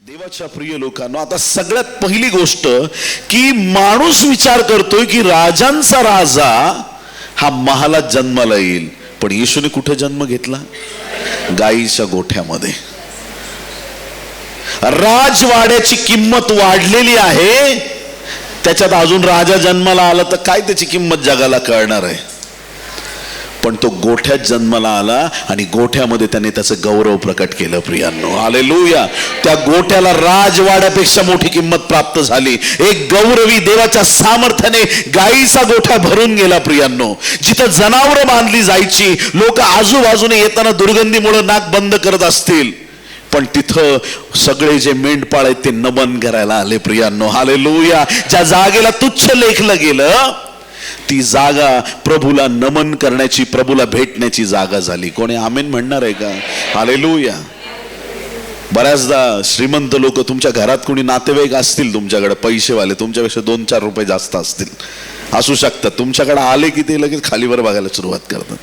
देवाच्या प्रिय लोकांनो, आता सगळ्यात पहिली गोष्ट की माणूस विचार करतोय की राजांचा राजा हा महालात जन्माला येईल, पण येशूने कुठे जन्म घेतला? गाईच्या गोठ्यामध्ये. राजवाड्याची किंमत वाढलेली आहे, त्याच्यात अजून राजा जन्माला आला तर काय त्याची किंमत जगाला कळणार आहे. पण तो गोठ्यात जन्माला आला आणि गोठ्यामध्ये त्याने त्याचं गौरव प्रकट केलं. प्रियांनो, हालेलुया. त्या गोठ्याला राजवाड्यापेक्षा मोठी किंमत प्राप्त झाली. एक गौरवी देवाच्या सामर्थ्याने गाईचा गोठा भरून गेला. प्रियांनो, जिथं जनावरं बांधली जायची, लोक आजूबाजूने येताना दुर्गंधीमुळे नाक बंद करत असतील, पण तिथं सगळे जे मेंढपाळ आहेत ते नमन करायला आले. प्रियांनो, हालेलुया. ज्या जागेला तुच्छ लेखलं गेलं ती जागा प्रभूला नमन करण्याची, प्रभूला भेटण्याची जागा झाली. कोणी आमेन म्हणणार आहे का? हालेलुया. बऱ्याचदा श्रीमंत लोक, तुमच्या घरात कोणी नातेवाईक असतील तुमच्याकडे, पैसेवाले, तुमच्यापेक्षा 2-4 रुपये जास्त असतील, असू शकतात, तुमच्याकडे आले की ते लगेच खालीवर बघायला सुरुवात करतात.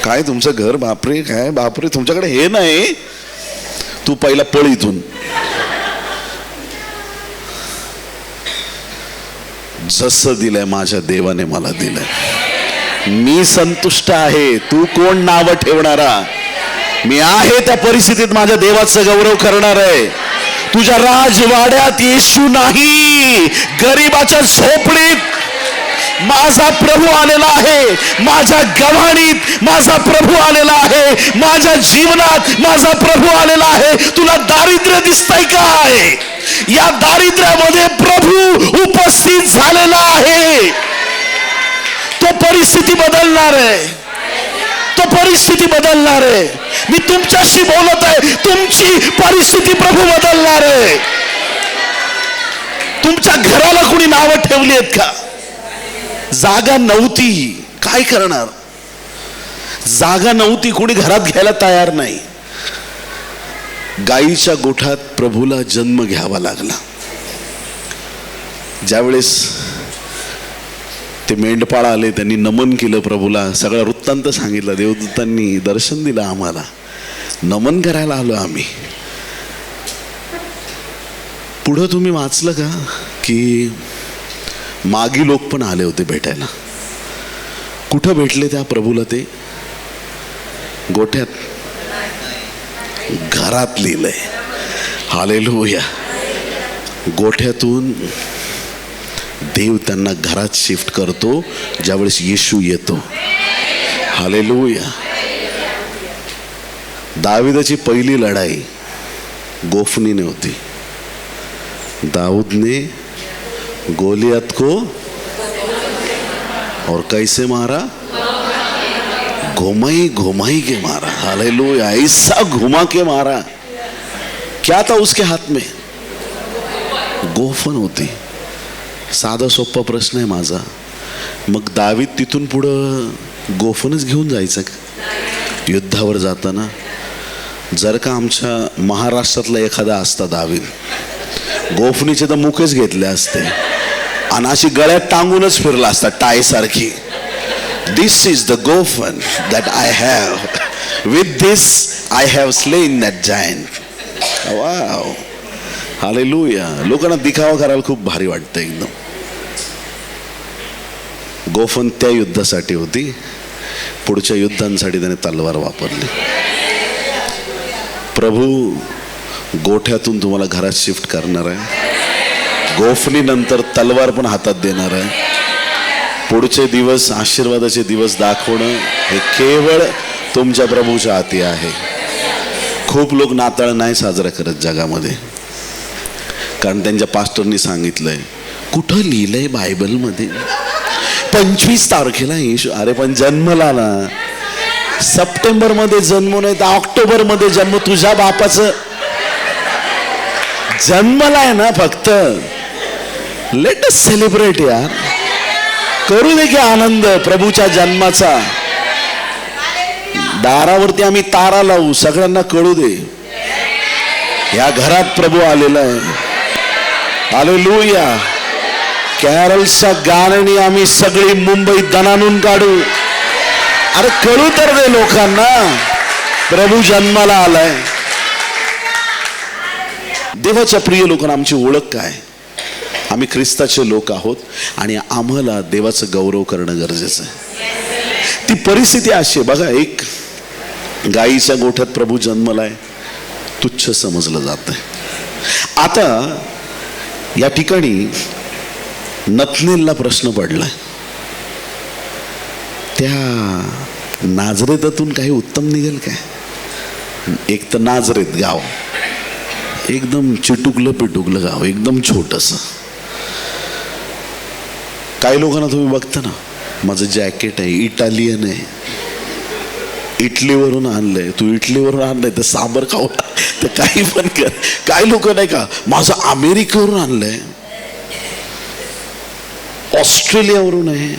काय तुमचं घर, बापरे, काय बापरे, तुमच्याकडे हे नाही, तू पहिला पळ इथून. जसं दिलंय माझ्या देवाने मला दिलंय, मी संतुष्ट आहे. तू कोण नाव ठेवणारा? मी आहे त्या परिस्थितीत माझ्या देवाचं गौरव करणार आहे. तुझ्या राजवाड्यात येशू नाही, गरीबाच्या झोपडीत माझा प्रभू आलेला आहे. माझ्या गव्हाणीत माझा प्रभू आलेला आहे. माझ्या जीवनात माझा प्रभू आलेला आहे. तुला दारिद्र्य दिसतंय काय? या दारिद्र्यामध्ये प्रभू उपस्थित झालेला आहे. तो परिस्थिती बदलणार आहे. तो परिस्थिती बदलणार आहे. मी तुमच्याशी बोलत आहे, तुमची परिस्थिती प्रभू बदलणार आहे. तुमच्या घराला कोणी नावं ठेवली आहेत का? जागा नव्हती, काय करणार? जागा नव्हती, कोणी घरात घ्यायला तयार नाही. गाईच्या गोठ्यात प्रभूला जन्म घ्यावा लागला. ज्यावेळेस ते मेंढपाळ आले, त्यांनी नमन केलं प्रभूला, सगळा वृत्तांत सांगितला. देवदूतांनी दर्शन दिलं आम्हाला, नमन करायला आलो आम्ही. पुढं तुम्ही वाचलं का की मागी लोक पण आले होते भेटायला. कुठं भेटले त्या प्रभूला? ते गोठ्यात, घरात लिहिलंय. हालेलुया. गोठ्यातून देव त्यांना घरात शिफ्ट करतो ज्यावेळेस येशू येतो. हालेलुया. दाविदाची पहिली लढाई गोफनीने होती. दाऊदने गोलियत को और कैसे मारा? घुमाई घुमाई के मारा. हालेलुया. ऐसा घुमा के मारा. क्या था उसके हाथ में? गोफन होती. साधा सोपा प्रश्न आहे माझा, मग दावीद तिथून पुढं गोफनच घेऊन जायचं का युद्धावर जाताना? जर का आमच्या महाराष्ट्रातला एखादा असता दावीद, गोफनीचे तर मुखच घेतले असते आणि अशी गळ्यात टांगूनच फिरला असता टाय सारखी. दिस इज द गोफन that I have, with this I have slain that giant. Wow, hallelujah. लोकांना दिखावा करायला खूप भारी वाटतं एकदम. गोफन त्या युद्धासाठी होती, पुढच्या युद्धांसाठी त्याने तलवार वापरली. प्रभू गोठ्यातून तुम्हाला घरात शिफ्ट करणार आहे. गोफनी नंतर तलवार पण हातात देणार आहे. पुढचे दिवस, आशीर्वादाचे दिवस दाखवणं हे केवळ तुमच्या प्रभूच्या हाती आहे. खूप लोक नाताळ नाही साजरा करत जगामध्ये, कारण त्यांच्या पास्टरनी सांगितलंय. कुठं लिहिलंय बायबलमध्ये 25 तारखेला येशू? अरे पण जन्मला ना, सप्टेंबर मध्ये जन्म नाही तर ऑक्टोबर मध्ये जन्म. तुझ्या बापाचं जन्मला आहे ना. फक्त लेट अस सेलिब्रेट यार. करू दे की आनंद प्रभूच्या जन्माचा. दारावरती आम्ही तारा लावू, सगळ्यांना कळू दे या घरात प्रभू आलेला आहे. हालेलुया. कॅरल्सच्या गाण्याने आम्ही सगळी मुंबई दणानून काढू. अरे कळू तर दे लोकांना, प्रभू जन्माला आलाय. देवाच्या प्रिय लोकांना आमची ओळख काय? आम्ही ख्रिस्ताचे लोक आहोत आणि आम्हाला देवाचं गौरव करणं गरजेचं आहे. ती परिस्थिती अशी आहे बघा, एक गाईच्या गोठ्यात प्रभू जन्मलाय, तुच्छ समजलं जात आहे. आता या ठिकाणी नतनेलला प्रश्न पडलाय, त्या नाझरेतातून काही उत्तम निघेल काय? एक तर नाझरेत गाव एकदम चिटुकलं पिटुकलं गाव, एकदम छोटंसं. काही लोकांना तुम्ही बघता ना, माझं जॅकेट आहे इटालियन आहे, इटलीवरून आणलंय, तू इटलीवरून आणलंय तर सांबर खाऊ तर काही पण कर. काही लोक नाही का, माझं अमेरिकेवरून आणलंय, ऑस्ट्रेलियावरून आहे,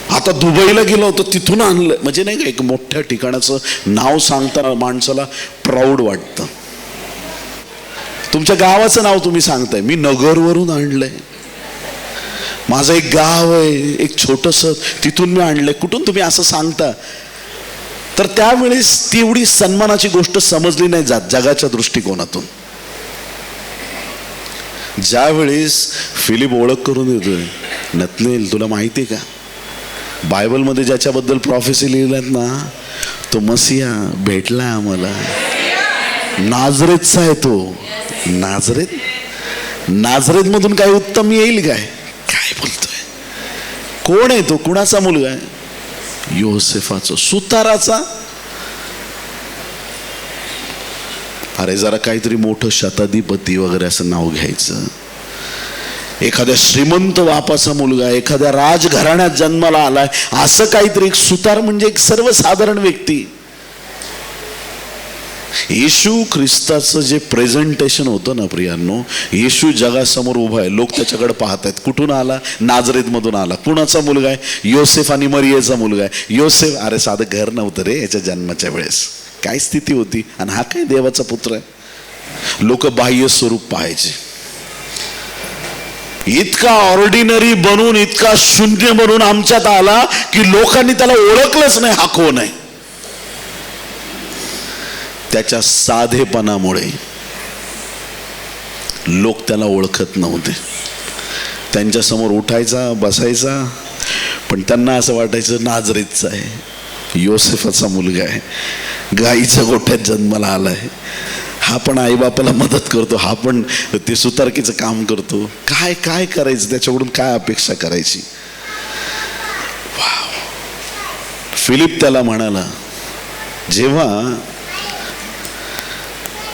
आता दुबईला गेलो होतो तिथून आणलंय. म्हणजे नाही का, एक मोठ्या ठिकाणाचं नाव सांगताना माणसाला प्राऊड वाटतं. तुमच्या गावाचं नाव तुम्ही सांगताय, मी नगरवरून आणलंय, माझं एक गाव आहे एक छोटंसं, तिथून मी आणलंय. कुठून तुम्ही असं सांगता? तर त्यावेळेस ती एवढी सन्मानाची गोष्ट समजली नाही जात जगाच्या दृष्टिकोनातून. ज्यावेळेस फिलिप ओळख करून देतोय, नतनेल तुला माहिती आहे का, बायबलमध्ये ज्याच्याबद्दल प्रॉफेसी लिहिल्यात ना, तो मसिया भेटला आम्हाला, नाझरेतचा आहे तो. नाझरेत मधून काही उत्तम येईल काय? काय बोलतोय? कोण आहे तो? कुणाचा मुलगा आहे? योसेफाचा, सुताराचा. अरे जरा काहीतरी मोठं शताधिपती वगैरे असं नाव घ्यायचं. एखाद्या श्रीमंत बापाचा मुलगा, एखाद्या राजघराण्यात जन्माला आलाय असं काहीतरी. एक सुतार म्हणजे एक सर्वसाधारण व्यक्ती. येशू ख्रिस्ताचं जे प्रेझेंटेशन होतं ना प्रियांनो, येशू जगासमोर उभा आहे, लोक त्याच्याकडे पाहत आहेत. कुठून आला? नाझरेत मधून आला. कुणाचा मुलगा आहे? योसेफ आणि मरियेचा मुलगा आहे. योसेफ, अरे साधं घर नव्हतं रे याच्या जन्माच्या वेळेस, काय स्थिती होती. आणि हा काय देवाचा पुत्र आहे. लोक बाह्य स्वरूप पाहायचे. इतका ऑर्डिनरी बनून, इतका शून्य बनून आमच्यात आला की लोकांनी त्याला ओळखलंच नाही हा कोण आहे. त्याच्या साधेपणामुळे लोक त्याला ओळखत नव्हते. त्यांच्या समोर उठायचा बसायचा, पण त्यांना असं वाटायचं नाझरेतचा आहे, योसेफाचा मुलगा आहे, गाईच्या गोठ्यात जन्माला आलाय, हा पण आईबापाला मदत करतो, हा पण ते सुतारकीचं काम करतो. काय काय करायचं त्याच्याकडून, काय अपेक्षा करायची. फिलिप त्याला म्हणाला, जेव्हा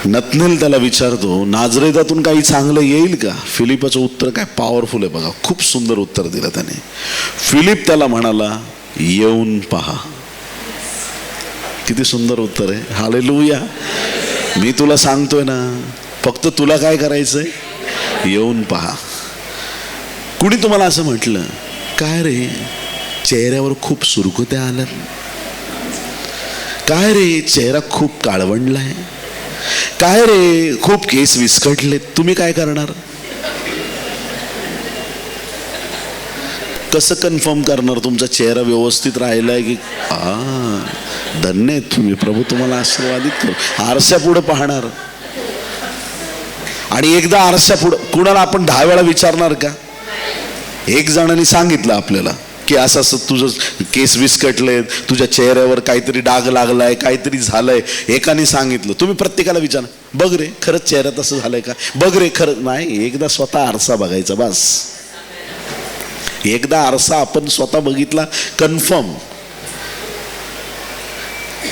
नतनेल त्याला विचारतो नाझरेतातून काही चांगलं येईल का, फिलिपाचं उत्तर काय पॉवरफुल आहे बघा. खूप सुंदर उत्तर दिलं त्याने. फिलिप त्याला म्हणाला, येऊन पहा. किती सुंदर उत्तर आहे. हालेलुया. मी तुला सांगतोय ना, फक्त तुला काय करायचंय, येऊन पहा. कुणी तुम्हाला असं म्हटलं, काय रे चेहऱ्यावर खूप सुरकुत्या आल्यात, काय रे चेहरा खूप काळवंडलाय, काय रे खूप केस विस्कटले, तुम्ही काय करणार? कसं कन्फर्म करणार तुमचा चेहरा व्यवस्थित राहिलाय की? धन्य आहेत तुम्ही, प्रभू तुम्हाला आशीर्वादित करू. आरशा पुढे पाहणार. आणि एकदा आरशा पुढे कुणाला आपण 10 वेळा विचारणार का? एक जणांनी सांगितलं आपल्याला की असं असं तुझं केस विस्कटले, तुझ्या चेहऱ्यावर काहीतरी डाग लागलाय, काहीतरी झालंय. एकाने सांगितलं, तुम्ही प्रत्येकाला विचारा, बघ रे खरंच चेहऱ्यात असं झालंय का, बघ रे खरं. नाही, एकदा स्वतः आरसा बघायचा बस. एकदा आरसा आपण स्वतः बघितला, कन्फर्म.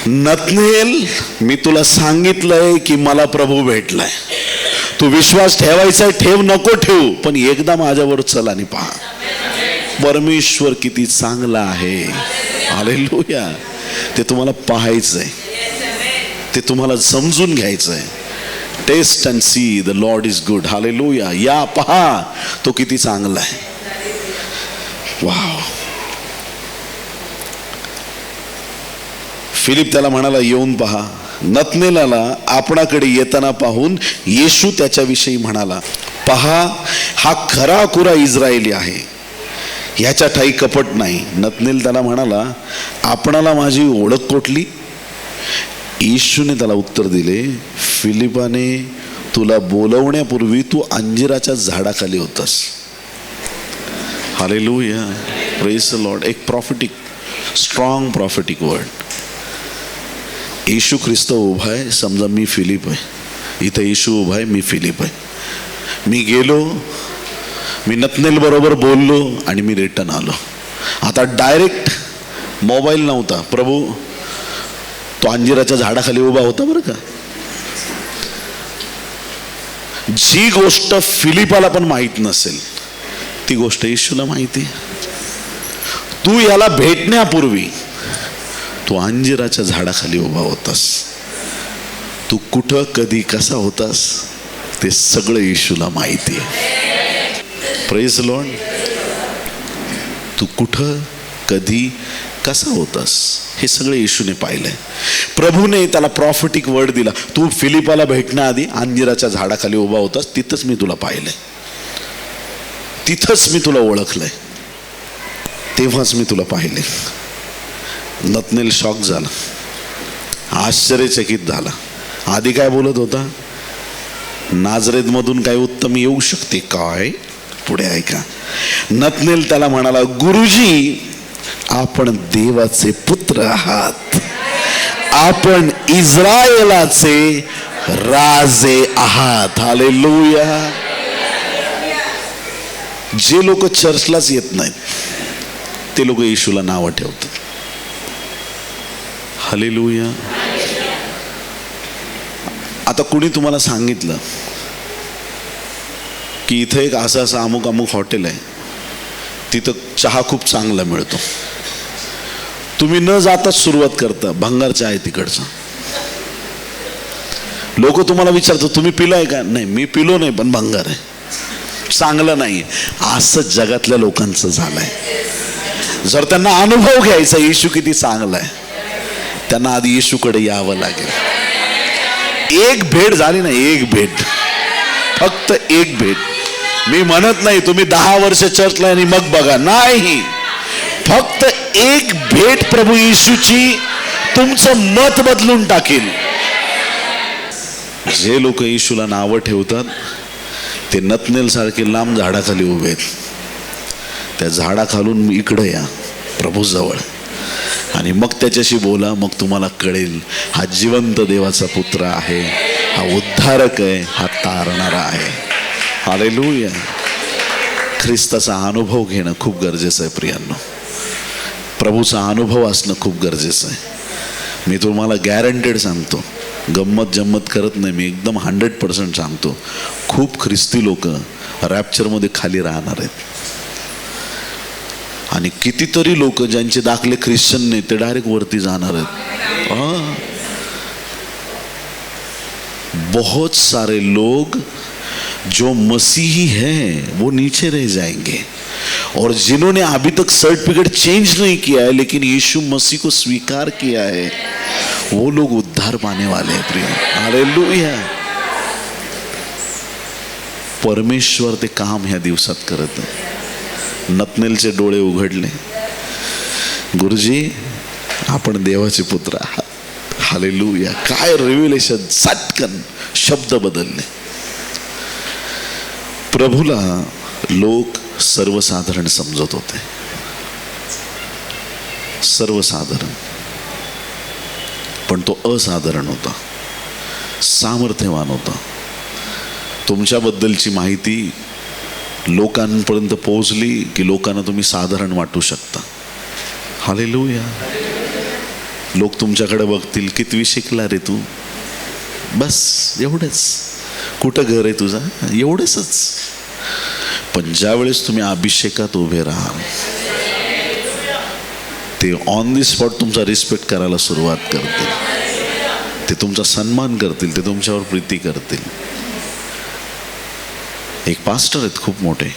नतनेल, मी तुला सांगितलंय की मला प्रभू भेटलाय, तू विश्वास ठेवायचा ठेव, नको ठेवू, पण एकदा माझ्यावर चल आणि पहा. परमेश्वर किती चांगला आहे. हालेलुया. ते तुम्हाला पाहायचंय, ते तुम्हाला समजून घ्यायचंय. Taste and see the Lord is good. Hallelujah. या पहा तो किती चांगला आहे. वाव. फिलिप त्याला म्हणाला, येऊन पहा. नतनेलाला आपणाकडे येताना पाहून येशू त्याच्याविषयी म्हणाला, पहा हा खरा खुरा इस्रायली आहे, ह्याच्या ठाई कपट नाही. नतनेल त्याला म्हणाला, आपणाला माझी ओळख कोठली? येशूने त्याला उत्तर दिले, फिलिपाने तुला बोलवण्यापूर्वी तू अंजिराच्या झाडाखाली होतास. Hallelujah, praise the Lord. एक प्रॉफिटिक, स्ट्रॉंग प्रॉफिटिक वर्ड. येशू ख्रिस्त उभा आहे. समजा मी फिलिप आहे, इथं येशू उभा आहे, मी फिलिप आहे. मी गेलो, मी नतनेल बरोबर बोललो आणि मी रिटर्न आलो. आता डायरेक्ट मोबाईल नव्हता. प्रभू तो अंजिराच्या झाडाखाली उभा होता बरं का. जी गोष्ट फिलिपाला पण माहित नसेल ती गोष्ट येशूला माहिती. तू याला भेटण्यापूर्वी तू अंजिराच्या झाडाखाली उभा होतास. तू कुठं, कधी, कसा होतास ते सगळं येशूला माहिती आहे. Praise the Lord. तू कुठं, कधी, कसा होतास हे सगळं येशूने पाहिलंय. प्रभूने त्याला प्रॉफिटिक वर्ड दिला. तू फिलिपाला भेटण्याआधी अंजिराच्या झाडाखाली उभा होतास, तिथंच मी तुला पाहिलंय, तिथंच मी तुला ओळखलंय, तेव्हाच मी तुला पाहिले. नतनेल शॉक झाला, आश्चर्यचकित झाला. आधी काय बोलत होता, नाझरेत मधून काय उत्तम येऊ शकते काय. पुढे ऐका, नतनेल त्याला म्हणाला, गुरुजी आपण देवाचे पुत्र आहात, आपण इस्रायलाचे राजे आहात. हालेलुया. जे लोक चर्चलाच येत नाहीत ते लोक येशूला नावं ठेवतात. हालेलुया. आता कुणी तुम्हाला सांगितलं की इथं एक असं असं अमुक अमुक हॉटेल आहे, तिथं चहा खूप चांगला मिळतो, तुम्ही न जाताच सुरुवात करता भंगार चहा आहे तिकडचा. लोक तुम्हाला विचारतात तुम्ही पिलाय का. नाही, मी पिलो नाही, पण भंगार आहे, चांगलं नाही. असं जगातल्या लोकांचं झालंय. जर त्यांना अनुभव घ्यायचा येशू किती चांगला आहे, त्यांना आधी येशूकडे यावं लागेल. एक भेट झाली ना, एक भेट, फक्त एक भेट. मी म्हणत नाही तुम्ही 10 वर्ष चर्चला आणि मग बघा, नाही, फक्त एक भेट प्रभू येशूची तुमचं मत बदलून टाकेल. जे लोक येशूला नावं ठेवतात ते नतनेल सारखे लांब झाडाखाली उभे आहेत. त्या झाडाखालून इकडे या प्रभू जवळ आणि मग त्याच्याशी बोला. मग तुम्हाला कळेल हा जिवंत देवाचा पुत्र आहे, हा उद्धारक आहे, हा तारणारा आहे. हालेलुया. ख्रिस्ताचा अनुभव घेणं खूप गरजेचं आहे प्रियांनो. प्रभूचा अनुभव असणं खूप गरजेचं आहे. मी तुम्हाला गॅरंटेड सांगतो, गंमत जम्मत करत नाही, मी एकदम 100% सांगतो, खूप ख्रिस्ती लोक रॅप्चरमध्ये खाली राहणार आहेत. आणि कितीतरी लोक ज्यांचे दाखले ख्रिश्चन नाही ते डायरेक्ट वरती जाणार आहेत. बहुत सारे लोग जो मसीही हैं वो नीचे रह जाएंगे, और जिन्होंने अभी तक सर्टिफिकेट चेंज नहीं किया है लेकिन यीशु मसीह को स्वीकार किया है, वो लोग उद्धार पाने वाले हैं प्रिय. हालेलुया. परमेश्वर ते काम ह्या दिवसात करत आहे. नतनेलचे डोळे उघडले, गुरुजी आपण देवाचे पुत्र आहात. हालेलुया. काय रिव्हिलेशन. चटकन शब्द बदलले. प्रभूला लोक सर्वसाधारण समजत होते, सर्वसाधारण, पण तो असाधारण होता, सामर्थ्यवान होता. तुमच्याबद्दलची माहिती लोकांपर्यंत पोहोचली की लोकांना तुम्ही साधारण वाटू शकता. हालेलुया. लोक तुमच्याकडे बघतील, कितवी शिकला रे तू, बस एवढंच, कुठं घर आहे तुझं, एवढंच. पण ज्या वेळेस तुम्ही अभिषेकात उभे राहाल ते ऑन दी स्पॉट तुमचा रिस्पेक्ट करायला सुरुवात करतील, ते तुमचा सन्मान करतील, ते तुमच्यावर प्रीती करतील. एक पास्टर आहेत खूप मोठे,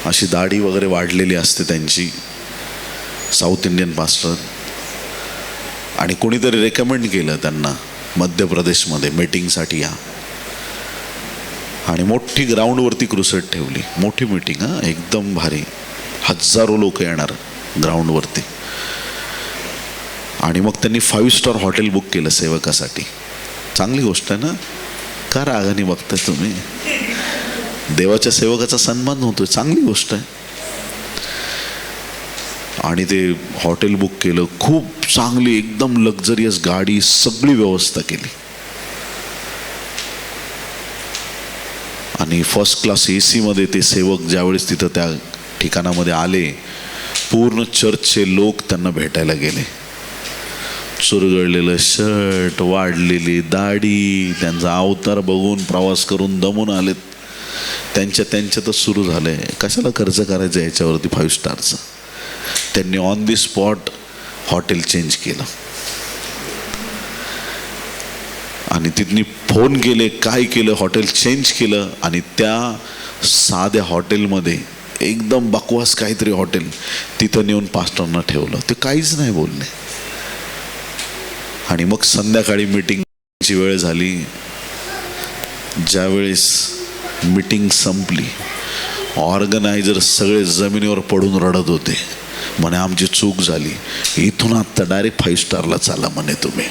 अशी दाढी वगैरे वाढलेली असते त्यांची, साऊथ इंडियन पास्टर. आणि कोणीतरी रेकमेंड केलं त्यांना मध्य प्रदेशमध्ये मीटिंगसाठी या, आणि मोठी ग्राउंडवरती क्रुसेड ठेवली, मोठी मीटिंग, एकदम भारी, हजारो लोक येणार ग्राउंडवरती. आणि मग त्यांनी 5 स्टार हॉटेल बुक केलं सेवकासाठी. चांगली गोष्ट आहे ना? का रागाने बघताय तुम्ही? देवाच्या सेवकाचा सन्मान होतोय, चांगली गोष्ट आहे. आणि ते हॉटेल बुक केलं, खूप चांगली एकदम लक्झरियस गाडी, सगळी व्यवस्था केली. आणि फर्स्ट क्लास AC मध्ये ते सेवक ज्यावेळेस तिथं त्या ठिकाणामध्ये आले, पूर्ण चर्चचे लोक त्यांना भेटायला गेले. चुरगळलेलं शर्ट, वाढलेली दाढी, त्यांचा अवतार बघून प्रवास करून दमून आलेत. त्यांच्यातच सुरू झालंय, कशाला खर्च करायचं याच्यावरती 5 स्टारचं. त्यांनी on the spot hotel change केलं आणि तिथनी फोन केले, काय केलं, हॉटेल चेंज केलं. आणि त्या साध्या हॉटेलमध्ये एकदम बकवास काहीतरी हॉटेल, तिथं नेऊन पास्टरना ठेवलं. ते काहीच नाही बोलले. आणि मग संध्याकाळी मीटिंगची वेळ झाली. ज्यावेळेस मीटिंग संपली, ऑर्गनायझर सगळे जमिनीवर पडून रडत होते. म्हणे आमची चूक झाली, इथून आता डायरेक्ट 5 स्टारला चाला म्हणे तुम्ही.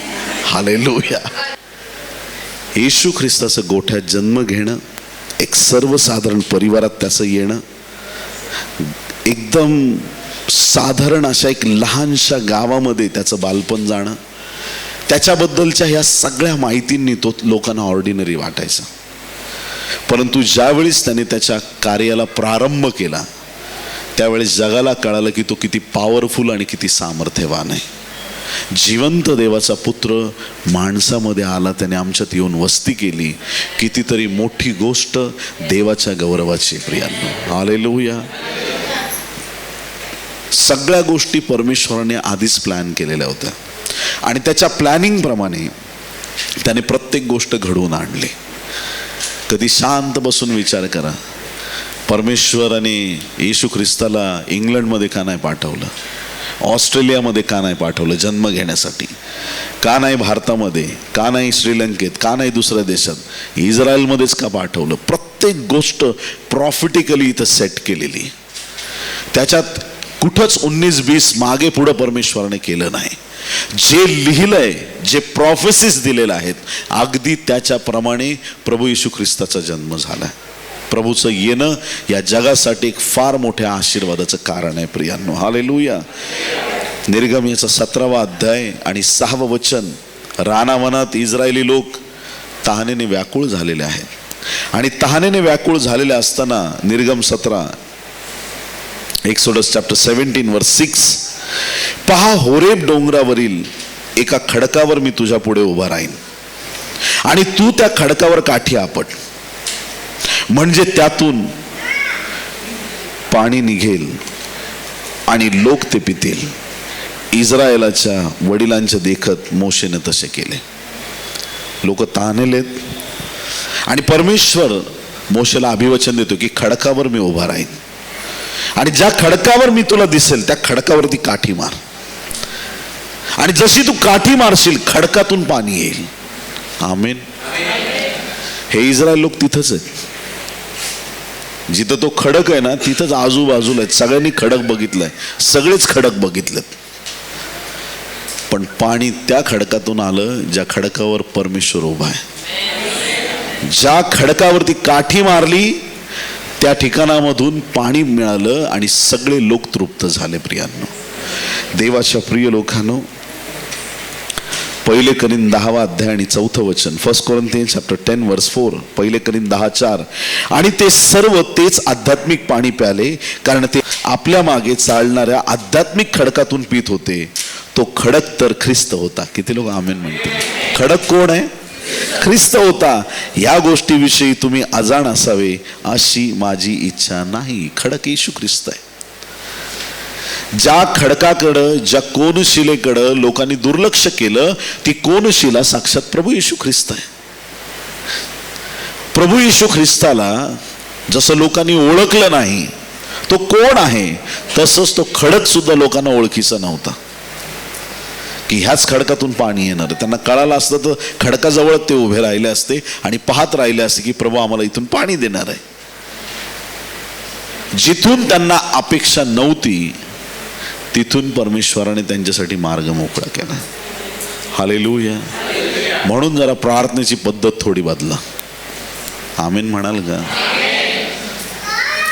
हालेलुया. येशू ख्रिस्ताचं गोठ्यात जन्म घेणं, एक सर्वसाधारण परिवारात त्याचं येणं, एकदम साधारण अशा एक लहानशा गावामध्ये त्याचं बालपण जाणं, त्याच्याबद्दलच्या ह्या सगळ्या माहितींनी तो लोकांना ऑर्डिनरी वाटायचा. परंतु ज्यावेळेस त्याने त्याच्या कार्याला प्रारंभ केला, त्यावेळेस जगाला कळालं की तो किती पॉवरफुल आणि किती सामर्थ्यवान आहे. जिवंत देवाचा पुत्र माणसामध्ये आला, त्याने आमच्यात येऊन वस्ती केली. कितीतरी मोठी गोष्ट देवाच्या गौरवाची. प्रियांनो, हालेलुया. सगळ्या गोष्टी परमेश्वराने आधीच प्लॅन केलेल्या होत्या आणि त्याच्या प्लॅनिंग प्रमाणे त्याने प्रत्येक गोष्ट घडवून आणली. कधी शांत बसून विचार करा, परमेश्वराने येशू ख्रिस्ताला इंग्लंडमध्ये का नाही पाठवलं? ऑस्ट्रेलियामध्ये का नाही पाठवलं जन्म घेण्यासाठी? का नाही भारतामध्ये? का नाही श्रीलंकेत? का नाही दुसऱ्या देशात? इस्रायलमध्येच का पाठवलं? प्रत्येक गोष्ट प्रॉफिटिकली इथं सेट केलेली. त्याच्यात कुठंच 19-20 मागे पुढं परमेश्वराने केलं नाही. जे लिहिलंय, जे प्रॉफेसिस दिलेल्या आहेत, अगदी त्याच्याप्रमाणे प्रभू येशू ख्रिस्ताचा जन्म झाला. प्रभूचं येणं या जगासाठी एक फार मोठ्या आशीर्वादाचं कारण आहे. प्रियांनो, हालेलुया. निर्गमनाचा 17वा अध्याय आणि 6वं वचन. रानावनात इस्रायली लोक तहानेने व्याकुळ झालेले आहेत आणि तहानेने व्याकुळ झालेले असताना निर्गम 17, एक्सोडस चॅप्टर 17 वर्स 6, पहा, होरेब डोंगरावरील एका खडकावर मी तुझ्या पुढे उभा राहीन आणि तू त्या खडकावर काठी आपट, म्हणजे त्यातून पाणी निघेल आणि लोक ते पितील. इस्रायलाच्या वडिलांच्या देखत मोशेने तसे केले. लोक तहानेलेत आणि परमेश्वर मोशेला अभिवचन देतो की खडकावर मी उभा राहीन आणि ज्या खडकावर मी तुला दिसेल त्या खडकावरती काठी मार आणि जशी तू काठी मारशील खडकातून पाणी येईल. आमेन. हे इस्रायल लोक तिथंच आहेत. जिथं तो खडक आहे ना, तिथंच आजूबाजूला आहेत. सगळ्यांनी खडक बघितलंय, सगळेच खडक बघितलेत, पण पाणी त्या खडकातून आलं ज्या खडकावर परमेश्वर उभा आहे. ज्या खडकावरती काठी मारली त्या ठिकाणामधून पाणी मिळालं आणि सगळे लोक तृप्त झाले. प्रियांनो, देवाच्या प्रिय लोकांनो, 1 कोरिन्थ 10वा अध्याय आणि 4थं वचन. 1 Corinthians chapter 10 verse 4, 1 Corinthians 10:4. आणि ते सर्व तेच आध्यात्मिक पाणी प्याले, कारण ते आपल्या मागे चालणाऱ्या आध्यात्मिक खडकातून पित होते. तो खडक तर ख्रिस्त होता. किती लोक आमेन म्हणतील? खडक कोण आहे? ख्रिस्त होता. या गोष्टीविषयी तुम्ही अजाण असावे अशी माझी इच्छा नाही. खडक येशू ख्रिस्त आहे. ज्या खडकाकडं, ज्या कोनशिलेकडं लोकांनी दुर्लक्ष केलं, ती कोनशिला साक्षात प्रभू येशू ख्रिस्त आहे. प्रभू येशू ख्रिस्ताला जसं लोकांनी ओळखलं नाही तो कोण आहे, तसंच तो खडक सुद्धा लोकांना ओळखीचा नव्हता की ह्याच खडकातून पाणी येणार. त्यांना कळालं असतं तर खडकाजवळ ते उभे राहिले असते आणि पाहत राहिले असते की प्रभू आम्हाला इथून पाणी देणार आहे. जिथून त्यांना अपेक्षा नव्हती तिथून परमेश्वराने त्यांच्यासाठी मार्ग मोकळा केला. हालेलुया. म्हणून जरा प्रार्थनेची पद्धत थोडी बदला. आमेन म्हणाल का?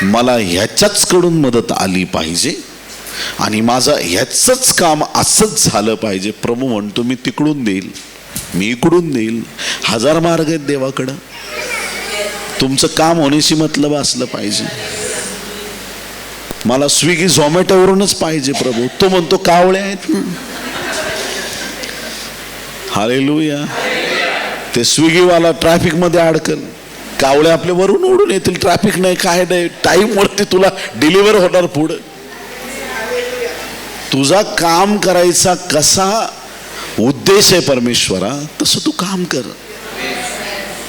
मला ह्याच्याच कडून मदत आली पाहिजे आणि माझं ह्याचंच काम असंच झालं पाहिजे. प्रभू म्हणतो मी तिकडून देईल, मी इकडून देईल. 1000 मार्ग आहेत देवाकडं. तुमचं काम होण्याशी मतलब असलं पाहिजे. मला स्विगी झोमॅटोवरूनच पाहिजे प्रभू. तो म्हणतो कावळे आहेत ना. हालेलुया. ते स्विगीवाला ट्रॅफिक मध्ये अडकल, कावळे आपले वरून उडून येतील. ट्रॅफिक नाही, काय नाही, टाइम वरती तुला डिलिव्हर होणार पुढे. तुझा काम करायचा कसा उद्देश आहे परमेश्वरा, तसं तू काम कर.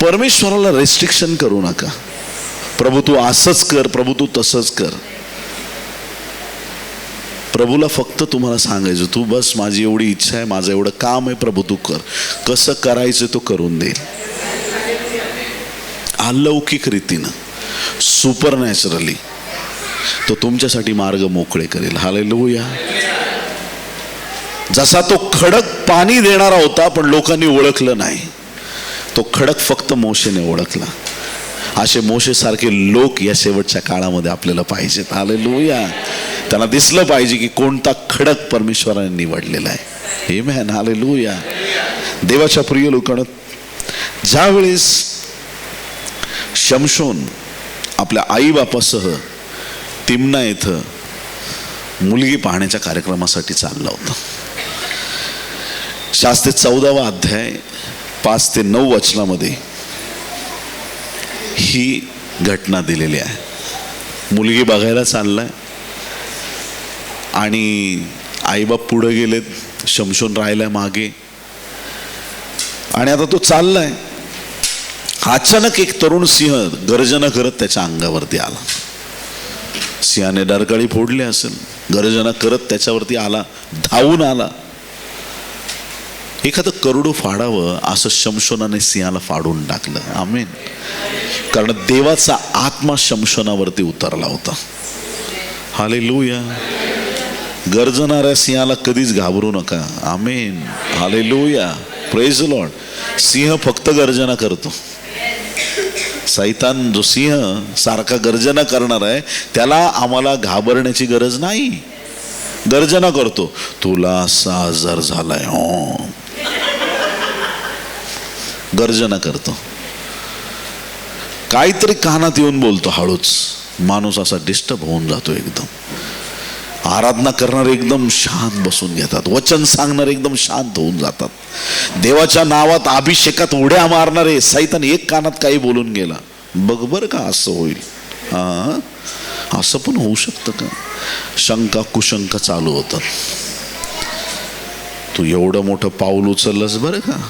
परमेश्वराला रेस्ट्रिक्शन करू नका. प्रभू तू असंच कर, प्रभू तू तसंच कर. प्रभूला फक्त तुम्हाला सांगायचं, तू बस माझी एवढी इच्छा आहे, माझं एवढं काम आहे, प्रभू तू कर. कसं करायचं तो करून देईल. अलौकिक रीतीनं, सुपरनॅचरली तो तुमच्यासाठी मार्ग मोकळे करेल. हालेलुया. जसा तो खडक पाणी देणारा होता पण लोकांनी ओळखलं नाही, तो खडक फक्त मोशेने ओळखला. असे मोशे सारखे लोक या शेवटच्या काळामध्ये आपल्याला पाहिजेत. हालेलुया. त्यांना दिसलं पाहिजे की कोणता खडक परमेश्वराने निवडलेला आहे. आमेन. हालेलुया. देवाच्या प्रिय लोकांनो, ज्यावेळेस शमशोन आपल्या आई बापासह तिम्ना येथं मुलगी पाहण्याच्या कार्यक्रमासाठी चालला होता. शास्त्री 14वा अध्याय 5 ते 9 वचनामध्ये ही घटना दिलेली आहे. मुलगी बघायला चाललाय आणि आईबाप पुढे गेलेत, शमशोन राहिलाय मागे. आणि आता तो चाललाय. अचानक एक तरुण सिंह गर्जना करत त्याच्या अंगावरती आला. सिंहाने डरकाळी फोडली असेल, गर्जना करत त्याच्यावरती आला, धावून आला. एखादं करोडो फाडावं असं शमशोनाने सिंहाला फाडून टाकलं. आमेन. कारण देवाचा आत्मा शमशोनावरती उतरला होता. हालेलुया. गर्जणाऱ्या सिंहाला कधीच घाबरू नका. Amen. Hallelujah. Praise the Lord. सिंह फक्त गर्जना करतो. सैतान जो सिंह सारखा गर्जना करणार आहे त्याला आम्हाला घाबरण्याची गरज नाही. गर्जना करतो, तुला असा आजार झालाय, हो, गर्जना करतो. काहीतरी कानात येऊन बोलतो हळूच. माणूस असा डिस्टर्ब होऊन जातो एकदम. आराधना करणारे एकदम शांत बसून घेतात. वचन सांगणारे एकदम शांत होऊन जातात. देवाच्या नावात अभिषेकात उड्या मारणारे, सैतान एक कानात काही बोलून गेला, बघ बरं का असं होईल, असं पण होऊ शकतं का. शंका कुशंका चालू होतात. तू एवढं मोठं पाऊल उचललंस बरं का,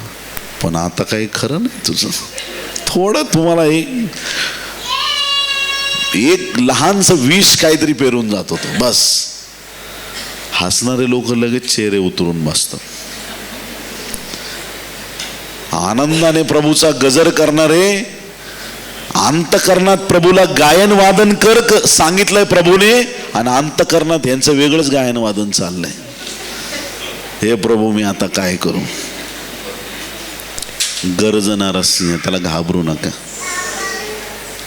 पण आता काही खरं नाही तुझं. थोडं तुम्हाला एक लहानसं विष काहीतरी पेरून जात होतं बस. हसणारे लोक लगेच चेहरे उतरून बसतात. आनंदाने प्रभूचा गजर करणारे, अंतकरणात प्रभूला गायन वादन कर सांगितलंय प्रभूने, आणि अंतकरणात यांचं वेगळंच गायन वादन चाललंय. हे प्रभू मी आता काय करू. गर्जणारा सिंह, त्याला घाबरू नका.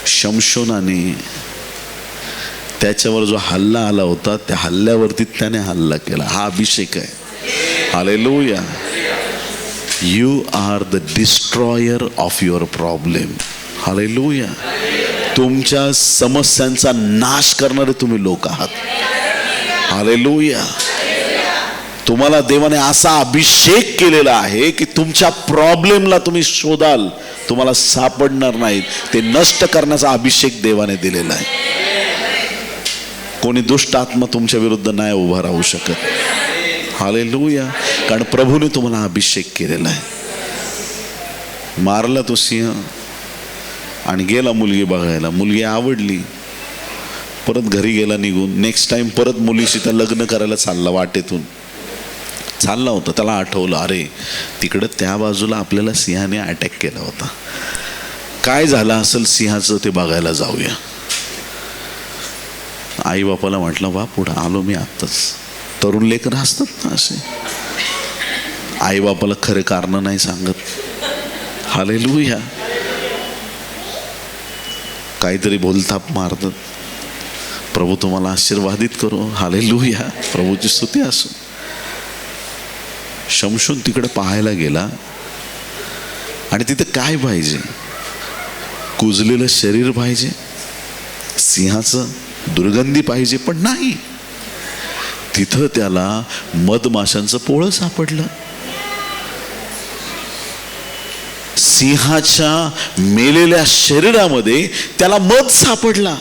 शमशोनाने त्याच्यावर जो हल्ला आला होता त्या हल्ल्यावरती त्याने हल्ला केला. हा अभिषेक आहे. Hallelujah. You are the destroyer of your problem. Hallelujah. तुमच्या समस्यांचा नाश करणारे तुम्ही लोक आहात. हालेलुया. तुम्हाला देवाने असा अभिषेक केलेला आहे की तुमच्या प्रॉब्लेमला तुम्ही शोधाल, तुम्हाला सापडणार नाहीत. ते नष्ट करण्याचा अभिषेक देवाने दिलेला आहे. कोणी दुष्ट आत्मा तुमच्या विरुद्ध नाही उभा राहू शकत. हालेलुया. कारण प्रभूने तुम्हाला अभिषेक केलेला आहे. मारला तो सिंह आणि गेला मुलगी बघायला. मुलगी आवडली, परत घरी गेला निघून. नेक्स्ट टाइम परत मुलीशी त्या लग्न करायला चालला. वाटेतून चालला होता, त्याला आठवलं, अरे तिकडं त्या बाजूला आपल्याला सिंहाने अटॅक केला होता, काय झालं असेल सिंहाचं ते बघायला जाऊया. आई बापाला म्हटलं, बा पुढं आलो मी आत्ताच. तरुण लेकरं असतात ना असे, आई बापाला खरे कारण नाही सांगत. हालेलुया. काहीतरी बोलताप मारतात. प्रभू तुम्हाला आशीर्वादित करो. हालेलुया. प्रभूची स्तुती असो. शमशून तिकडे पाहायला गेला आणि तिथे काय पाहिजे? कुजलेलं शरीर पाहिजे, सिंहाचं दुर्गंधी पाहिजे, पण नाही. तिथं त्याला मधमाशांचं पोळं सापडलं. सिंहाच्या मेलेल्या शरीरामध्ये त्याला मध सापडला.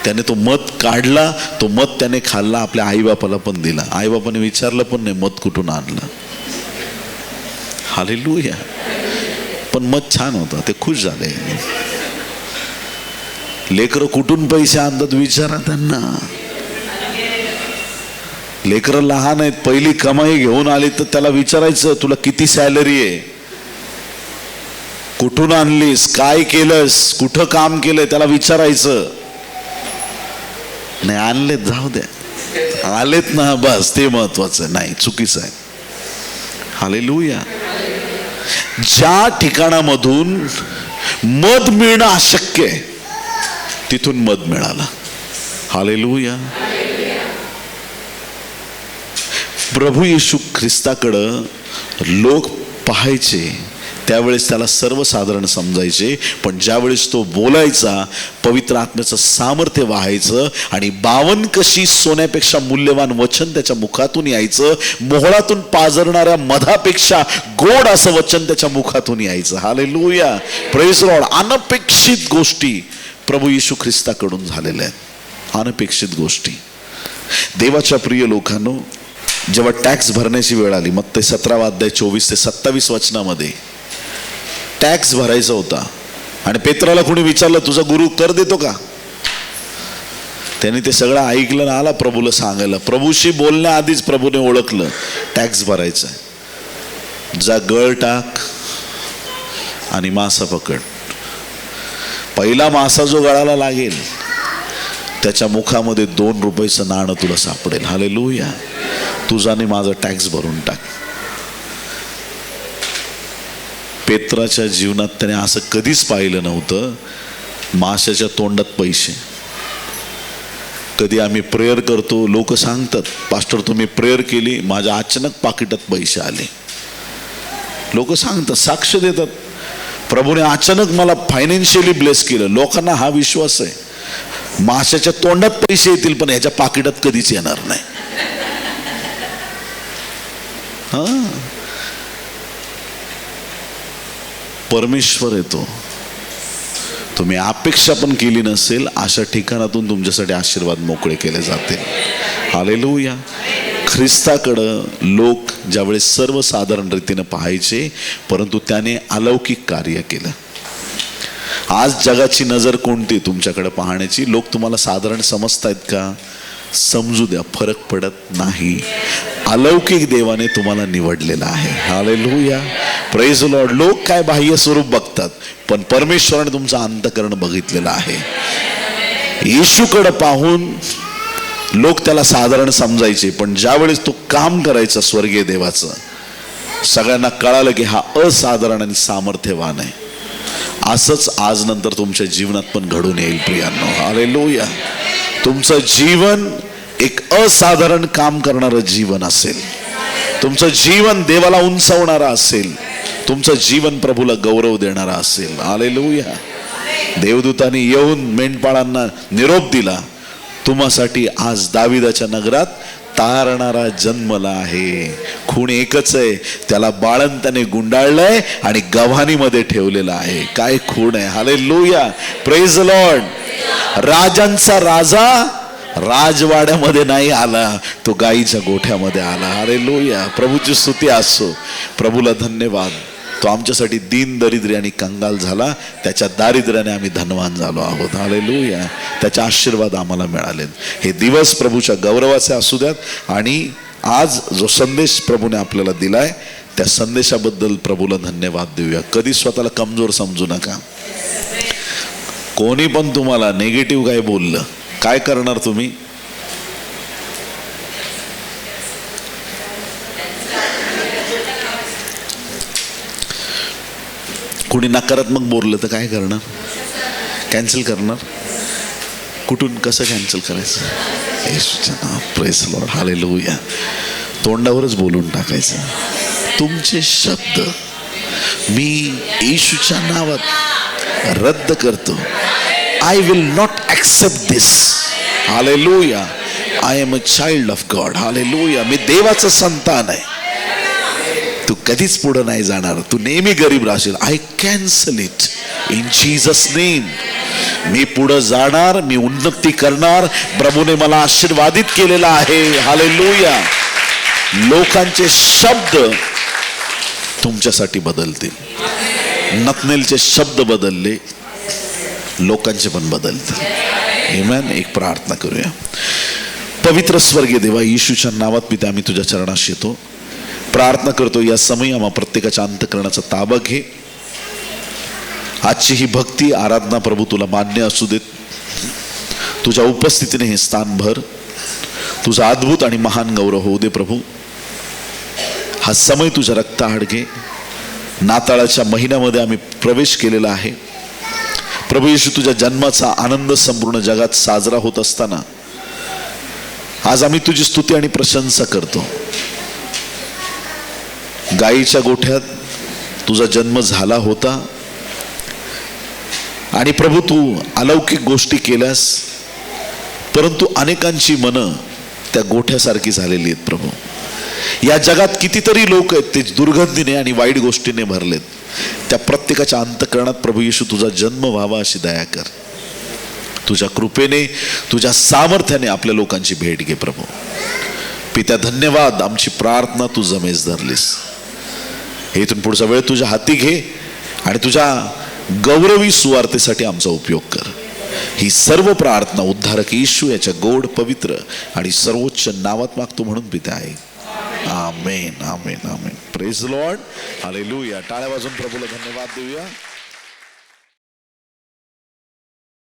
त्याने तो मध काढला. तो मध त्याने खाल्ला, आपल्या आईबापाला पण दिला. आईबापाने विचारलं पण नाही मध कुठून आणलं. हालेलुया. पण मध छान होता, ते खुश झाले. लेकरं कुठून पैसे आणतात विचारा त्यांना. लेकरं लहान आहेत, पहिली कमाई घेऊन आली तर त्याला विचारायचं तुला किती सॅलरी आहे, कुठून आणलीस, काय केलंस, कुठं काम केलंय, त्याला विचारायचं. नाही आणलेत जाऊ द्या, आलेत ना बस ते महत्वाचं. नाही, चुकीचं आहे. हालेलुया. ज्या ठिकाणामधून मध मिळणं अशक्य आहे तिथून मध मिळाला. हालेलुया. प्रभू येशू ख्रिस्ताकडं लोक पाहायचे त्यावेळेस त्याला सर्वसाधारण समजायचे, पण ज्यावेळेस तो बोलायचा पवित्र आत्म्याचं सामर्थ्य वाहायचं आणि 52 कशी सोन्यापेक्षा मूल्यवान वचन त्याच्या मुखातून यायचं. मोहळातून पाझरणाऱ्या मधापेक्षा गोड असं वचन त्याच्या मुखातून यायचं. हालेलुया. Praise Lord. अनपेक्षित गोष्टी प्रभू येशू ख्रिस्ताकडून झालेल्या आहेत. अनपेक्षित गोष्टी. देवाच्या प्रिय लोकांनो, जेव्हा टॅक्स भरण्याची वेळ आली, मत्ती 17 अध्याय 24 ते 27 वचनामध्ये टॅक्स भरायचा होता आणि पेत्राला कोणी विचारलं तुझा गुरु कर देतो का? त्याने ते सगळं ऐकलं ना आला प्रभूला सांगायला. प्रभूशी बोलण्याआधीच प्रभूने ओळखलं टॅक्स भरायचा आहे. जा गळ टाक आणि मासा पकड. पहिला मासा जो गळाला लागेल त्याच्या मुखामध्ये 2 रुपयाचं नाणं तुला सापडेल. हालेलुया. तुझाने माझा टॅक्स भरून टाक. पेत्राच्या जीवनात त्याने असं कधीच पाहिलं नव्हतं. माशाच्या तोंडात पैसे. कधी आम्ही प्रेयर करतो, लोक सांगतात पास्टर तुम्ही प्रेयर केली, माझ्या अचानक पाकिटात पैसे आले. लोक सांगतात, साक्ष देतात, प्रभूने अचानक मला फायनान्शियली ब्लेस केलं. लोकांना हा विश्वास आहे माशाच्या तोंडात पैसे येतील पण ह्याच्या पाकिटात कधीच येणार नाही. परमेश्वर येतो. तुम्ही अपेक्षा पण केली नसेल अशा ठिकाणातून तुमच्यासाठी आशीर्वाद मोकळे केले जातील. हालेलुया. ख्रिस्ताकडं लोक ज्यावेळेस सर्वसाधारण रीतीने पाहायचे, परंतु त्याने अलौकिक कार्य केलं. आज जगाची नजर कोणती तुमच्याकडे पाहण्याची? लोक तुम्हाला साधारण समजतायत का? समजू द्या, फरक पडत नाही. अलौकिक देवाने तुम्हाला निवडलेला आहे. हालेलुया. Praise Lord. लोक काय बाह्य स्वरूप बघतात, पण परमेश्वराने तुमचं अंतःकरण बघितलेलं आहे. येशूकडे पाहून लोक त्याला साधारण समजायचे, पण ज्यावेळेस तो काम करायचा स्वर्गीय देवाचं, सगळ्यांना कळालं की हा असाधारण आणि सामर्थ्यवान आहे. असंच आज नंतर तुमच्या जीवनात पण घडून येईल प्रियांनो. हालेलुया. तुमचं जीवन एक असाधारण काम करणारं जीवन असेल. तुमचं जीवन देवाला उंचावणारा असेल. तुमचं जीवन प्रभूला गौरव देणारा असेल. हालेलुया. देवदूतांनी येऊन मेंढपाळांना निरोप दिला, तुम्हासाठी आज दाविदाच्या नगरात तारणारा जन्मला आहे. खूण एकच आहे, त्याला बाळंताने गुंडाळलंय आणि गव्हाणीमध्ये ठेवलेला आहे. काय खूण आहे. हालेलुया. Praise Lord. राजांचा राजा राजवाड्यामध्ये नाही आला, तो गाईच्या गोठ्यामध्ये आला. हालेलुया. प्रभूची स्तुती असो. प्रभूला धन्यवाद. तो आमच्यासाठी दीन दरिद्री आणि कंगाल झाला, त्याच्या दारिद्र्याने आम्ही धनवान झालो आहोत. हालेलुया. त्याचे आशीर्वाद आम्हाला मिळालेत. हे दिवस प्रभूच्या गौरवाचे असू द्यात. आणि आज जो संदेश प्रभूने आपल्याला दिलाय त्या संदेशाबद्दल प्रभूला धन्यवाद देऊया. कधी स्वतःला कमजोर समजू नका. कोणी पण तुम्हाला नेगेटिव्ह काय बोललं, काय करणार तुम्ही? कोणी नकारात्मक बोललं तर काय करणार? कॅन्सल करणार. कुठून कसं कॅन्सल करायचं? येशूचं नाव. Praise the Lord. हालेलुया. तोंडावरच बोलून टाकायचं. तुमचे शब्द मी येशूच्या नावात रद्द करतो. I will not accept this. Hallelujah. I am a child of God. Hallelujah. मी देवाचं संतान आहे. तू कधीच पुढे नाही जाणार. तू नेहमी गरीब राहशील. I cancel it in Jesus name. मी पुढे जाणार. मी उन्नती करणार. प्रभूने मला आशीर्वादित केलेला आहे. हालेलुया. लोकांचे शब्द तुमच्यासाठी बदलतील. नतनेलचे शब्द बदलले, लोकांचे पण बदलतील. आमेन. एक प्रार्थना करूया. पवित्र स्वर्गीय देवा, येशूच्या नावात पिता आम्ही तुझ्या चरणाशी येतो. प्रार्थना करतो या समयी आम्हा प्रत्येकाच्या अंतःकरणाचा ताबा घे. आजची ही भक्ती आराधना प्रभू तुला मान्य असू देत. तुझ्या उपस्थितीने हे स्थान भर. तुझा अद्भुत आणि महान गौरव होऊ दे प्रभू. हा समय तुझ्या रक्ताआड घे. नाताळाच्या महिन्यामध्ये आम्ही प्रवेश केलेला आहे प्रभू येशू. तुझ्या जन्माचा आनंद संपूर्ण जगात साजरा होत असताना आज आम्ही तुझी स्तुती आणि प्रशंसा करतो. गायीच्या गोठ्यात तुझा जन्म झाला होता आणि प्रभू तू अलौकिक गोष्टी केल्यास, परंतु अनेकांची मनं त्या गोठ्यासारखी झालेली आहेत प्रभू. या जगात कितीतरी लोक आहेत ते दुर्गंधीने आणि वाईट गोष्टीने भरलेत. त्या प्रत्येकाच्या अंतःकरणात प्रभू येशू तुझा जन्म व्हावा अशी दया कर. तुझ्या कृपेने, तुझ्या सामर्थ्याने आपल्या लोकांची भेट घे प्रभू. पित्या धन्यवाद. आमची प्रार्थना तू जमेस धरलीस. इथून पुढचा वेळ तुझ्या हाती घे आणि तुझ्या गौरवी सुवार्तेसाठी आमचा उपयोग कर. ही सर्व प्रार्थना उद्धारक येशू याच्या गोड, पवित्र आणि सर्वोच्च नावात मागतो म्हणून पिता आहे. Amen. Amen. Amen. Praise the Lord. Hallelujah. टाळ्या वाजवून प्रभूला धन्यवाद देऊया.